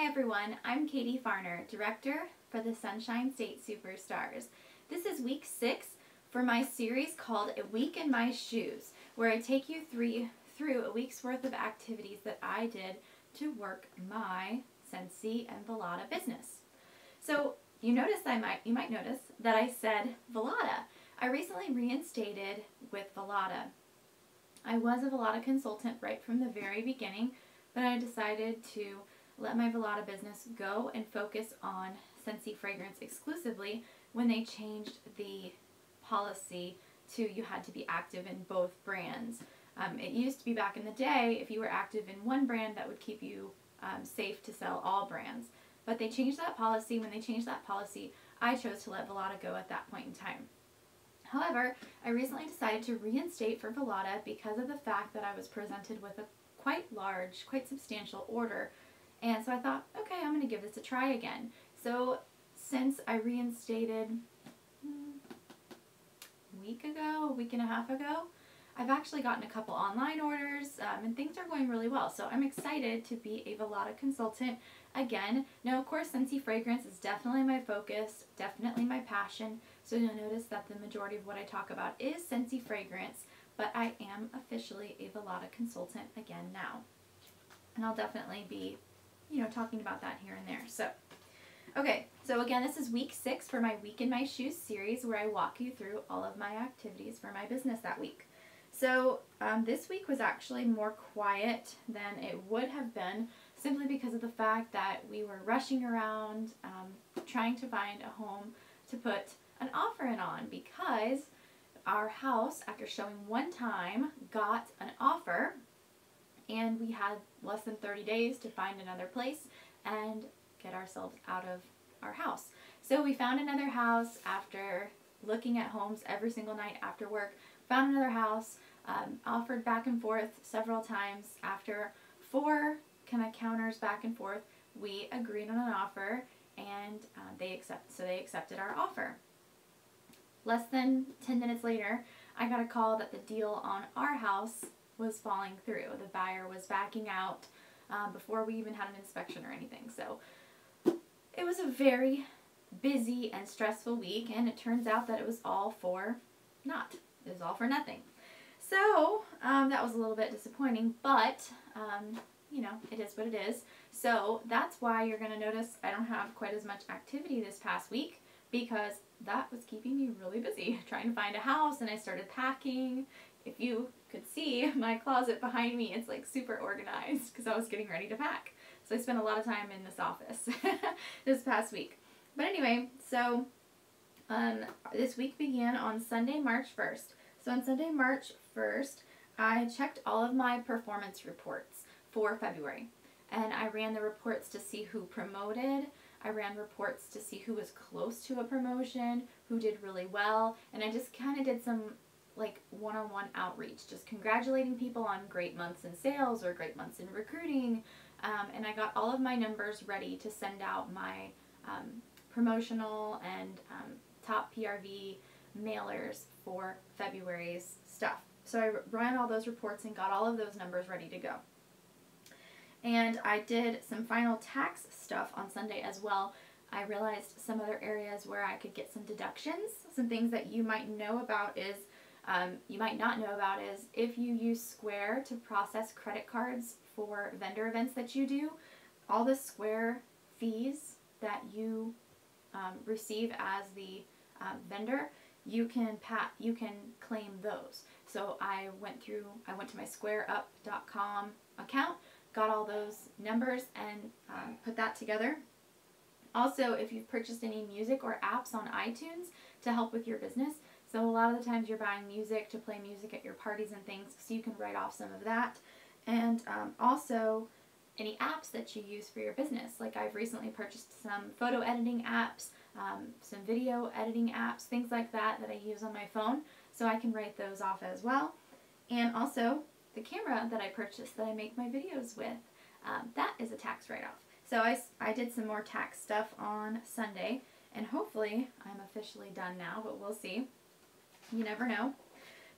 Hi everyone, I'm Katie Farner, Director for the Sunshine State Superstars. This is week 6 for my series called A Week in My Shoes, where I take you through a week's worth of activities that I did to work my Scentsy and Velada business. So you might notice that I said Velada. I recently reinstated with Velada. I was a Velada consultant right from the very beginning, but I decided to let my Velada business go and focus on Scentsy fragrance exclusively when they changed the policy to you had to be active in both brands. It used to be back in the day, if you were active in one brand, that would keep you safe to sell all brands. But they changed that policy. When they changed that policy, I chose to let Velada go at that point in time. However, I recently decided to reinstate for Velada because of the fact that I was presented with a quite large, quite substantial order. And so I thought, okay, I'm going to give this a try again. So since I reinstated a week and a half ago, I've actually gotten a couple online orders and things are going really well. So I'm excited to be a Velada consultant again. Now, of course, Scentsy fragrance is definitely my focus, definitely my passion. So you'll notice that the majority of what I talk about is Scentsy fragrance, but I am officially a Velada consultant again now. And I'll definitely be talking about that here and there. So, okay, so again, this is week 6 for my Week in My Shoes series where I walk you through all of my activities for my business that week. So this week was actually more quiet than it would have been simply because of the fact that we were rushing around trying to find a home to put an offer in on, because our house, after showing one time, got an offer and we had less than 30 days to find another place and get ourselves out of our house. So we found another house after looking at homes every single night after work, found another house, offered back and forth several times. After 4 kind of counters back and forth, we agreed on an offer and they accepted our offer. Less than 10 minutes later, I got a call that the deal on our house was falling through. The buyer was backing out before we even had an inspection or anything. So it was a very busy and stressful week, and it turns out that it was all for naught. It was all for nothing. So that was a little bit disappointing, but it is what it is. So that's why you're going to notice I don't have quite as much activity this past week, because that was keeping me really busy trying to find a house, and I started packing. If you could see my closet behind me, it's like super organized because I was getting ready to pack. So I spent a lot of time in this office this past week. But anyway, so this week began on Sunday, March 1st. So on Sunday, March 1st, I checked all of my performance reports for February. And I ran the reports to see who promoted. I ran reports to see who was close to a promotion, who did really well. And I just kind of did some like one-on-one outreach, just congratulating people on great months in sales or great months in recruiting. And I got all of my numbers ready to send out my promotional and top PRV mailers for February's stuff. So I ran all those reports and got all of those numbers ready to go. And I did some final tax stuff on Sunday as well. I realized some other areas where I could get some deductions. Some things that you might know about is, you might not know about is, if you use Square to process credit cards for vendor events that you do, all the Square fees that you receive as the vendor, you can claim those. So I went to my squareup.com account, got all those numbers, and put that together. Also, if you've purchased any music or apps on iTunes to help with your business, so a lot of the times you're buying music to play music at your parties and things, so you can write off some of that. And also any apps that you use for your business. Like I've recently purchased some photo editing apps, some video editing apps, things like that I use on my phone, so I can write those off as well. And also the camera that I purchased that I make my videos with, that is a tax write-off. So I did some more tax stuff on Sunday, and hopefully I'm officially done now, but we'll see. You never know.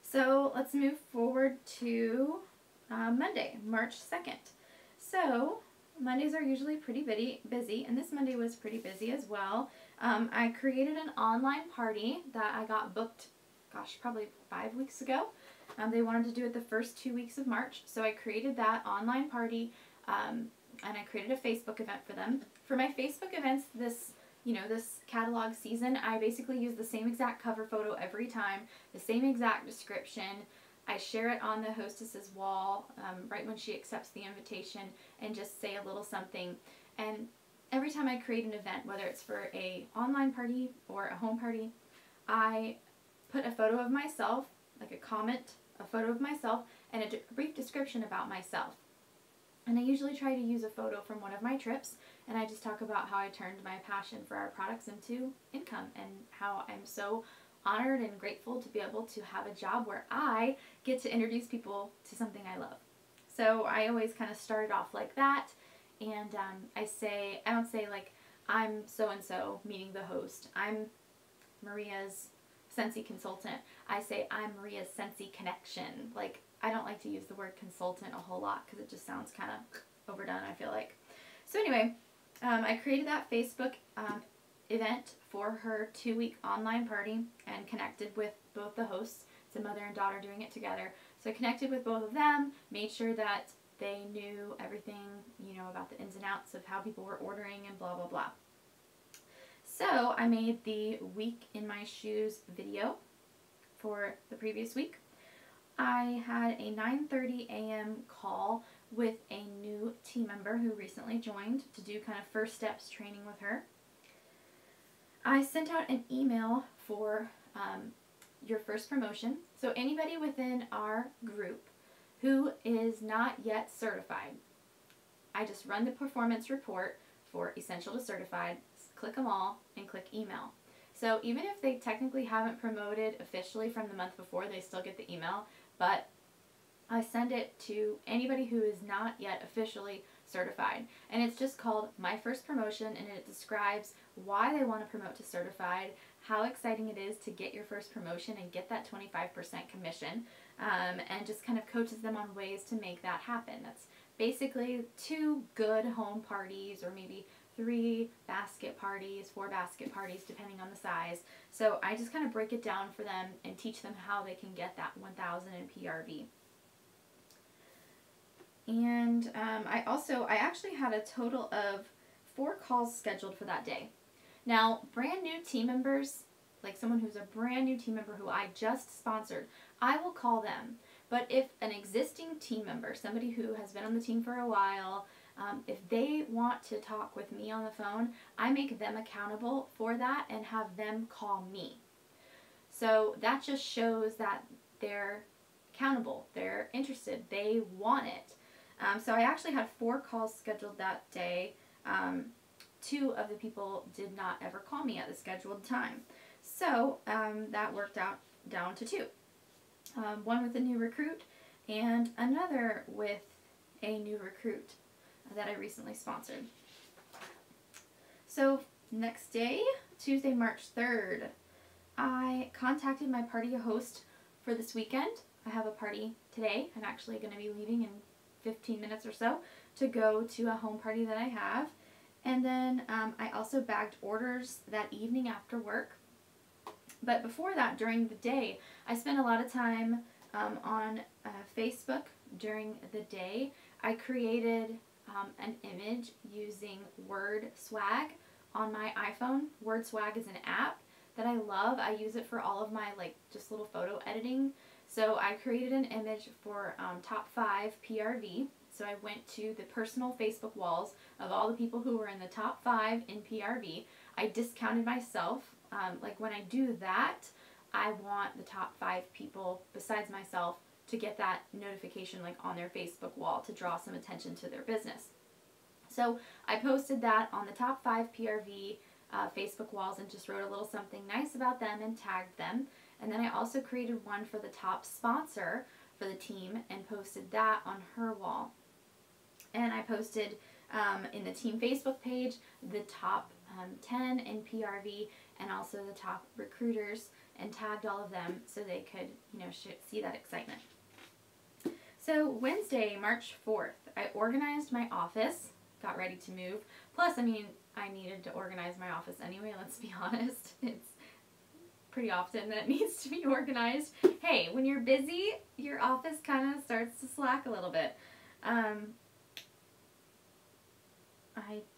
So let's move forward to Monday, March 2nd. So Mondays are usually pretty busy, and this Monday was pretty busy as well. I created an online party that I got booked, gosh, probably 5 weeks ago. They wanted to do it the first 2 weeks of March, so I created that online party, and I created a Facebook event for them. For my Facebook events this catalog season, I basically use the same exact cover photo every time, the same exact description. I share it on the hostess's wall right when she accepts the invitation, and just say a little something. And every time I create an event, whether it's for a online party or a home party, I put a photo of myself, like a comment, a photo of myself, and a brief description about myself. And I usually try to use a photo from one of my trips, and I just talk about how I turned my passion for our products into income, and how I'm so honored and grateful to be able to have a job where I get to introduce people to something I love. So I always kind of start it off like that, and I don't say like, I'm so-and-so, meaning the host. I'm Maria's Scentsy consultant. I say I'm Maria's Scentsy connection. Like, I don't like to use the word consultant a whole lot because it just sounds kind of overdone, I feel like. So anyway, I created that Facebook event for her 2-week online party and connected with both the hosts. It's a mother and daughter doing it together. So I connected with both of them, made sure that they knew everything, about the ins and outs of how people were ordering and blah, blah, blah. So I made the Week in My Shoes video for the previous week. I had a 9:30 a.m. call with a new team member who recently joined to do kind of first steps training with her. I sent out an email for your first promotion. So anybody within our group who is not yet certified, I just run the performance report for Essential to Certified, click them all, and click email. So even if they technically haven't promoted officially from the month before, they still get the email, but I send it to anybody who is not yet officially certified. And it's just called My First Promotion, and it describes why they want to promote to certified, how exciting it is to get your first promotion and get that 25% commission, and just kind of coaches them on ways to make that happen. That's basically 2 good home parties, or maybe 3 basket parties, 4 basket parties, depending on the size. So I just kind of break it down for them and teach them how they can get that 1,000 in PRV. And I actually had a total of 4 calls scheduled for that day. Now, brand new team members, like someone who's a brand new team member who I just sponsored, I will call them. But if an existing team member, somebody who has been on the team for a while, if they want to talk with me on the phone, I make them accountable for that and have them call me. So that just shows that they're accountable, they're interested, they want it. So I actually had 4 calls scheduled that day. 2 of the people did not ever call me at the scheduled time. So that worked out down to 2. One with a new recruit and another with a new recruit that I recently sponsored. So next day, Tuesday, March 3rd, I contacted my party host for this weekend. I have a party today. I'm actually going to be leaving in 15 minutes or so to go to a home party that I have. And then I also bagged orders that evening after work. But before that, during the day, I spent a lot of time on Facebook during the day. I created an image using Word Swag on my iPhone. Word Swag is an app that I love. I use it for all of my just little photo editing. So I created an image for top 5 PRV. So I went to the personal Facebook walls of all the people who were in the top 5 in PRV. I discounted myself. When I do that, I want the top 5 people besides myself to get that notification on their Facebook wall to draw some attention to their business. So I posted that on the top 5 PRV Facebook walls and just wrote a little something nice about them and tagged them. And then I also created one for the top sponsor for the team and posted that on her wall. And I posted in the team Facebook page the top 10 in PRV and also the top recruiters, and tagged all of them so they could see that excitement. So Wednesday, March 4th, I organized my office got ready to move. Plus, I mean, I needed to organize my office anyway, let's be honest. It's pretty often that it needs to be organized. Hey, when you're busy, your office kind of starts to slack a little bit. I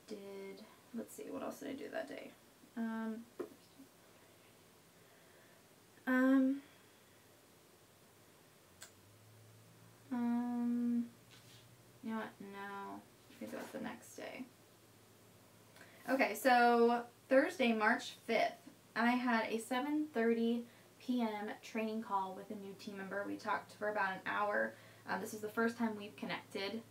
did, let's see, what else did I do that day? You know what? No. I think that was the next day. Okay, so Thursday, March 5th, I had a 7:30 p.m. training call with a new team member. We talked for about an hour. This is the first time we've connected.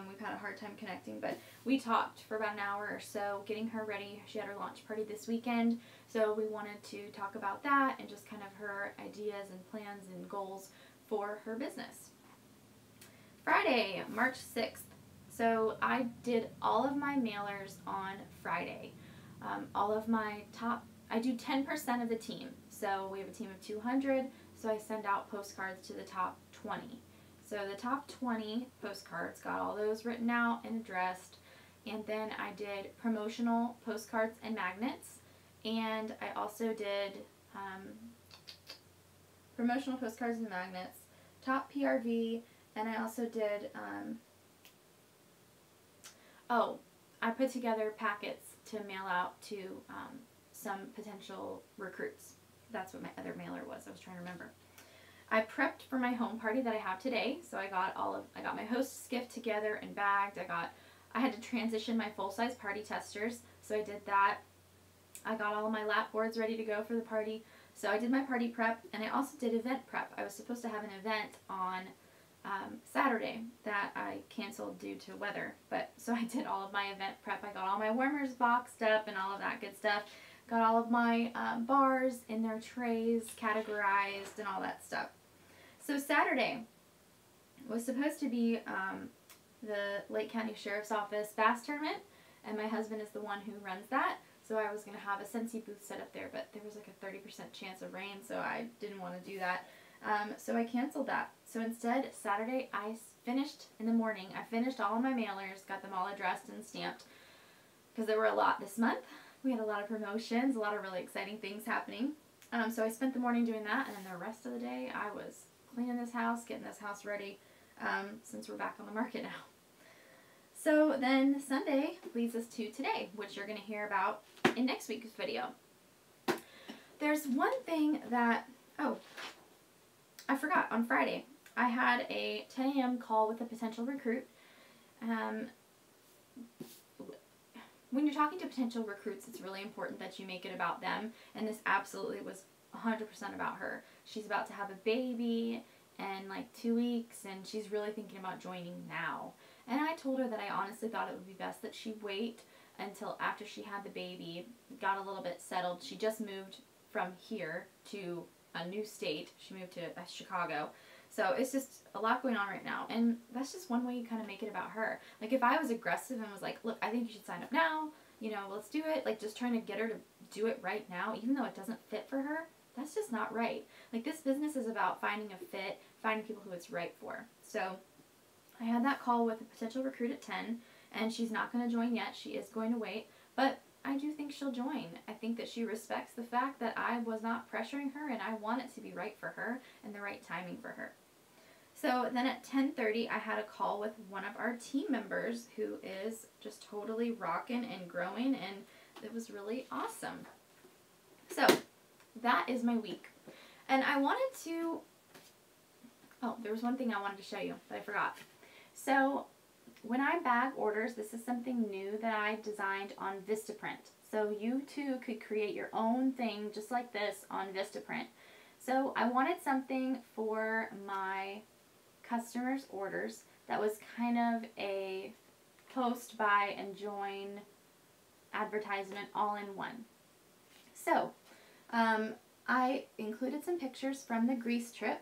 We've had a hard time connecting, but we talked for about an hour or so, getting her ready. She had her launch party this weekend, so we wanted to talk about that and just kind of her ideas and plans and goals for her business. Friday, March 6th. So I did all of my mailers on Friday. I do 10% of the team. So we have a team of 200, so I send out postcards to the top 20. So the top 20 postcards, got all those written out and addressed, and then I did promotional postcards and magnets, and I also did promotional postcards and magnets, top PRV, and I also did, I put together packets to mail out to some potential recruits. That's what my other mailer was. I was trying to remember. I prepped for my home party that I have today, so I got my host's gift together and bagged. I had to transition my full-size party testers, so I did that. I got all of my lap boards ready to go for the party, so I did my party prep, and I also did event prep. I was supposed to have an event on Saturday that I canceled due to weather, so I did all of my event prep. I got all my warmers boxed up and all of that good stuff. Got all of my bars in their trays categorized and all that stuff. So Saturday was supposed to be the Lake County Sheriff's Office bass tournament, and my husband is the one who runs that. So I was going to have a Scentsy booth set up there, but there was like a 30% chance of rain, so I didn't want to do that. So I canceled that. So instead, Saturday, I finished in the morning. I finished all of my mailers, got them all addressed and stamped, because there were a lot this month. We had a lot of promotions, a lot of really exciting things happening. So I spent the morning doing that, and then the rest of the day, I was cleaning this house, getting this house ready, since we're back on the market now. So then Sunday leads us to today, which you're going to hear about in next week's video. There's one thing that, I forgot, on Friday, I had a 10 a.m. call with a potential recruit. When you're talking to potential recruits, it's really important that you make it about them, and this absolutely was 100% about her. She's about to have a baby in like 2 weeks, and she's really thinking about joining now. And I told her that I honestly thought it would be best that she wait until after she had the baby, got a little bit settled. She just moved from here to a new state. She moved to Chicago. So it's just a lot going on right now. And that's just one way you kind of make it about her. Like if I was aggressive and was like, look, I think you should sign up now, you know, let's do it. Like just trying to get her to do it right now, even though it doesn't fit for her, that's just not right. Like this business is about finding a fit, finding people who it's right for. So I had that call with a potential recruit at 10, and she's not going to join yet. She is going to wait, but I do think she'll join. I think that she respects the fact that I was not pressuring her, and I want it to be right for her and the right timing for her. So then at 10:30, I had a call with one of our team members who is just totally rocking and growing, and it was really awesome. So that is my week. And I wanted to, there was one thing I wanted to show you that I forgot. So when I bag orders, this is something new that I designed on Vistaprint. So you too could create your own thing just like this on Vistaprint. So I wanted something for my customers' orders that was kind of a post, buy, and join advertisement all in one. So I included some pictures from the Greece trip,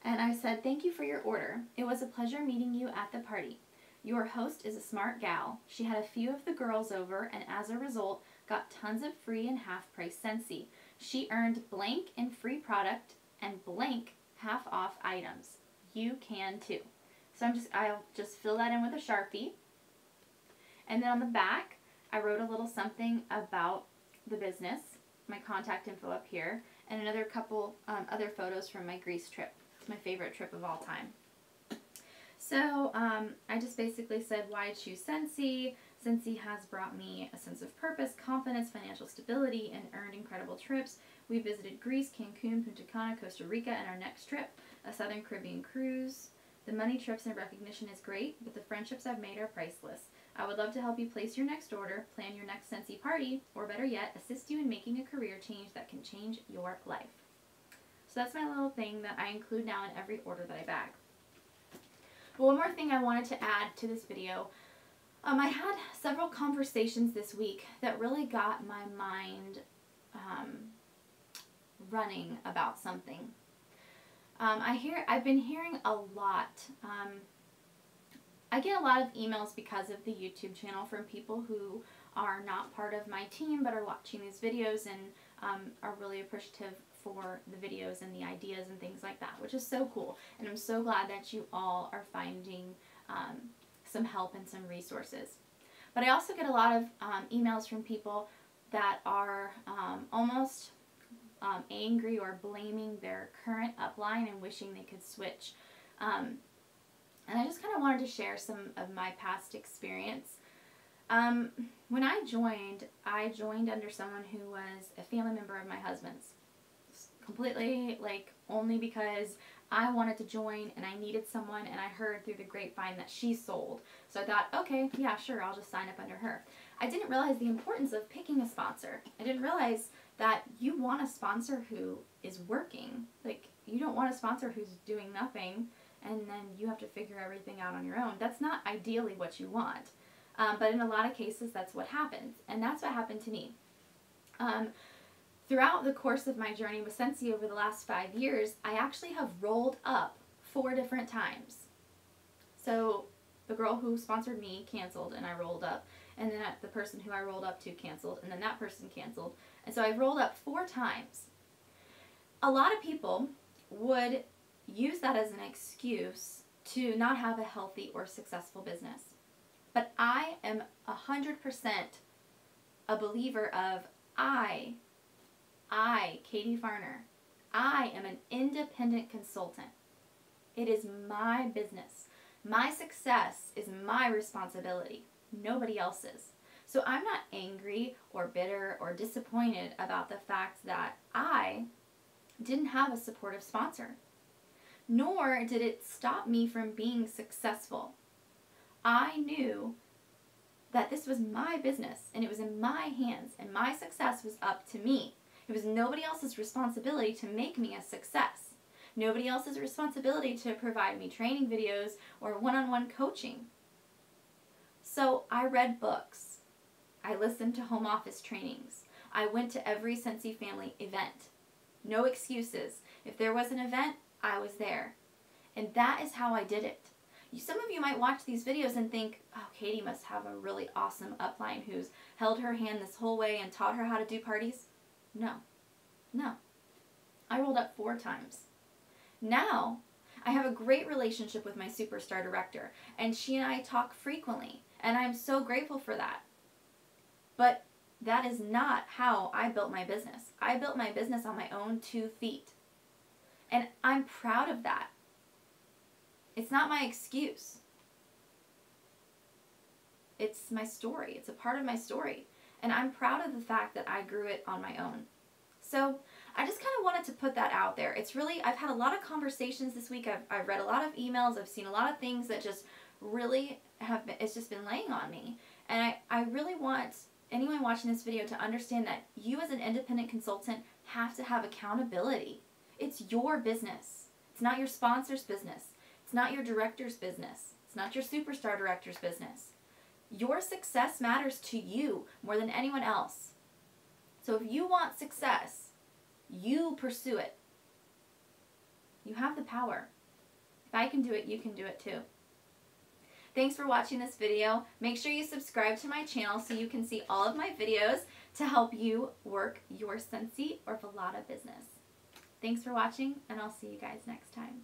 and I said, thank you for your order. It was a pleasure meeting you at the party. Your host is a smart gal. She had a few of the girls over, and as a result, got tons of free and half-price Scentsy. She earned blank in free product and blank half-off items. You can too. So I'll just fill that in with a Sharpie. And then on the back, I wrote a little something about the business, my contact info up here, and another couple other photos from my Greece trip. It's my favorite trip of all time. So I just basically said why choose Scentsy. Scentsy has brought me a sense of purpose, confidence, financial stability, and earned incredible trips. We visited Greece, Cancun, Punta Cana, Costa Rica, and our next trip, a Southern Caribbean cruise. The money, trips, and recognition is great, but the friendships I've made are priceless. I would love to help you place your next order, plan your next Scentsy party, or better yet, assist you in making a career change that can change your life. So that's my little thing that I include now in every order that I bag. But one more thing I wanted to add to this video. I had several conversations this week that really got my mind running about something. I've been hearing a lot. I get a lot of emails because of the YouTube channel from people who are not part of my team but are watching these videos and are really appreciative for the videos and the ideas and things like that, which is so cool. And I'm so glad that you all are finding some help and some resources. But I also get a lot of emails from people that are almost angry or blaming their current upline and wishing they could switch. And I just kind of wanted to share some of my past experience. When I joined under someone who was a family member of my husband's. Completely, like, only because I wanted to join and I needed someone, and I heard through the grapevine that she sold. So I thought, okay, yeah, sure, I'll just sign up under her. I didn't realize the importance of picking a sponsor. I didn't realize that you want a sponsor who is working. Like, you don't want a sponsor who's doing nothing and then you have to figure everything out on your own. That's not ideally what you want. But in a lot of cases, that's what happens. And that's what happened to me. Throughout the course of my journey with Scentsy over the last 5 years, I actually have rolled up 4 different times. So the girl who sponsored me canceled and I rolled up, and then the person who I rolled up to canceled, and then that person canceled. And so I rolled up 4 times. A lot of people would use that as an excuse to not have a healthy or successful business. But I am 100% a believer of Katie Farner, I am an independent consultant. It is my business. My success is my responsibility, nobody else's. So I'm not angry or bitter or disappointed about the fact that I didn't have a supportive sponsor. Nor did it stop me from being successful. I knew that this was my business and it was in my hands and my success was up to me. It was nobody else's responsibility to make me a success. Nobody else's responsibility to provide me training videos or one-on-one coaching. So I read books. I listened to home office trainings. I went to every Scentsy family event. No excuses. If there was an event, I was there. And that is how I did it. Some of you might watch these videos and think, oh, Katie must have a really awesome upline who's held her hand this whole way and taught her how to do parties. No. I rolled up 4 times. Now, I have a great relationship with my superstar director, and she and I talk frequently, and I'm so grateful for that. But that is not how I built my business. I built my business on my own 2 feet. And I'm proud of that. It's not my excuse. It's my story. It's a part of my story. And I'm proud of the fact that I grew it on my own. So I just kind of wanted to put that out there. It's really, I've had a lot of conversations this week. I've read a lot of emails. I've seen a lot of things that just really have been, it's just been laying on me. And I really want anyone watching this video to understand that you as an independent consultant have to have accountability. It's your business. It's not your sponsor's business. It's not your director's business. It's not your superstar director's business. Your success matters to you more than anyone else. So if you want success, you pursue it. You have the power. If I can do it, you can do it too. Thanks for watching this video. Make sure you subscribe to my channel so you can see all of my videos to help you work your Scentsy or Velada business. Thanks for watching, and I'll see you guys next time.